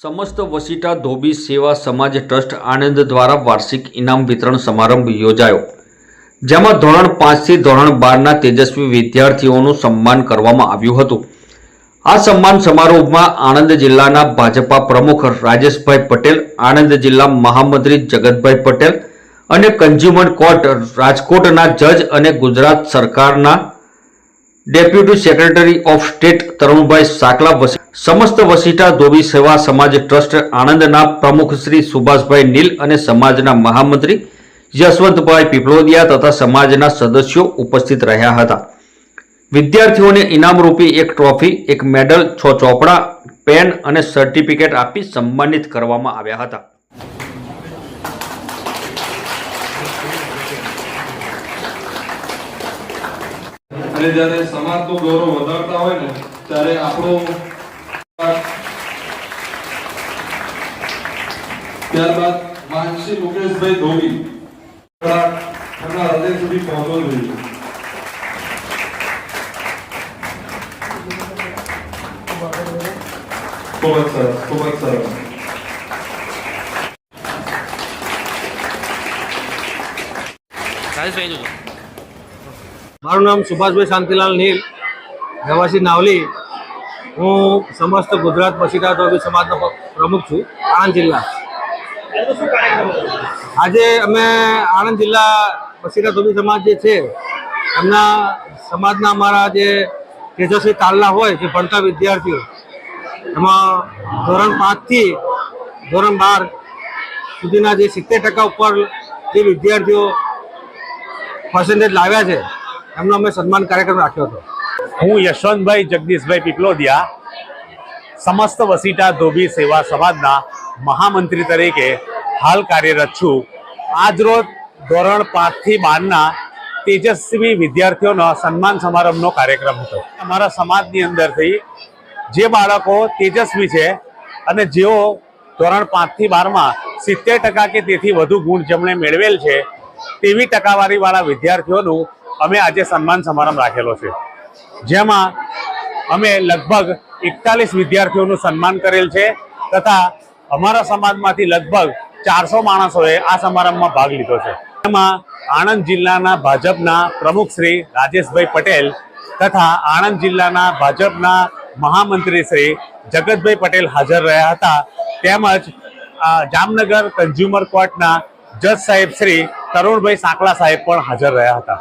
समस्त वसीटा धोबी सेवा समाज ट्रस्ट आनंद द्वारा वार्षिक इनाम वितरण समारंभ योजायो, जेमां धोरण 5 થી ધોરણ 12 तेजस्वी विद्यार्थीओनुं सन्मान करवामां आव्युं हतुं। आ सम्मान समारोहमां आणंद जिल्लाना भाजपा प्रमुख राजेशभाई पटेल, आणंद जिल्ला महामंत्री जगतभाई पटेल अने कन्ज्युमर कोर्ट राजकोटना जज अने गुजरात सरकारना deputy secretary of state Tarunbhai Sakla, समस्त वसीटा धोबी सेवा समाज ट्रस्ट आणंदना प्रमुख श्री सुभाषभाई नील अने समाजना महामंत्री यशवंतभाई पीपलोदिया तथा समाजना सदस्यों उपस्थित रह्या हता। विद्यार्थीओने इनाम रूपी एक ट्रॉफी, एक मेडल, 6 ચોપડા, पेन अने सर्टिफिकेट आपी सम्मानित करवामां आव्या हता। અને જ્યારે સમાજનું ગૌરવ વધારતા હોય ને ત્યારે આપણો ત્યારબાદ માનસી મુકેશભાઈ ધોબી એમના હૃદય સુધી પહોંચવો જોઈએ। ખૂબ જ સરસ, ખૂબ જ સરસ। મારું નામ સુભાષભાઈ શાંતિલાલ નીલ, રહેવાસી નાવલી। હું સમસ્ત ગુજરાત વસીટા ધોબી સમાજનો પ્રમુખ છું, આણંદ જિલ્લા। આજે અમે આણંદ જિલ્લા વસીટા ધોબી સમાજ જે છે એમના સમાજના અમારા જે તેજસ્વી તાલના હોય જે ભણતા વિદ્યાર્થીઓ, એમાં ધોરણ 5 થી ધોરણ 12 સુધીના જે 70% ઉપર જે વિદ્યાર્થીઓ પર્સન્ટેજ લાવ્યા છે એમનો અમે સન્માન કાર્યક્રમ રાખ્યો હતો। હું યશવંતભાઈ જગદીશભાઈ પીપલોદિયા સમસ્ત વસીટા ધોબી સેવા સમાજના મહામંત્રી તરીકે હાલ કાર્યરત છું। આજરોજ ધોરણ 5 થી 12ના તેજસ્વી વિદ્યાર્થીઓનો સન્માન સમારંભનો કાર્યક્રમ હતો। અમારા સમાજની અંદરથી જે બાળકો તેજસ્વી છે અને જેઓ ધોરણ 5 થી 12માં 70% કે તેથી વધુ ગુણ જેમણે મેળવેલ છે તેવી ટકાવારીવાળા વિદ્યાર્થીઓનું અમે આજે સન્માન સમારંભ રાખેલો છે, જેમાં અમે લગભગ 41 વિદ્યાર્થીઓનું સન્માન કરેલ છે તથા અમારા સમાજમાંથી લગભગ 400 માણસોએ આ સમારંભમાં ભાગ લીધો છે। એમાં આણંદ જિલ્લાના ભાજપના પ્રમુખ શ્રી રાજેશભાઈ પટેલ તથા આણંદ જિલ્લાના ભાજપના મહામંત્રી શ્રી જગતભાઈ પટેલ હાજર રહ્યા હતા, તેમજ જામનગર કન્ઝ્યુમર કોર્ટના જજ સાહેબ શ્રી તરુણભાઈ સાકલા સાહેબ પણ હાજર રહ્યા હતા।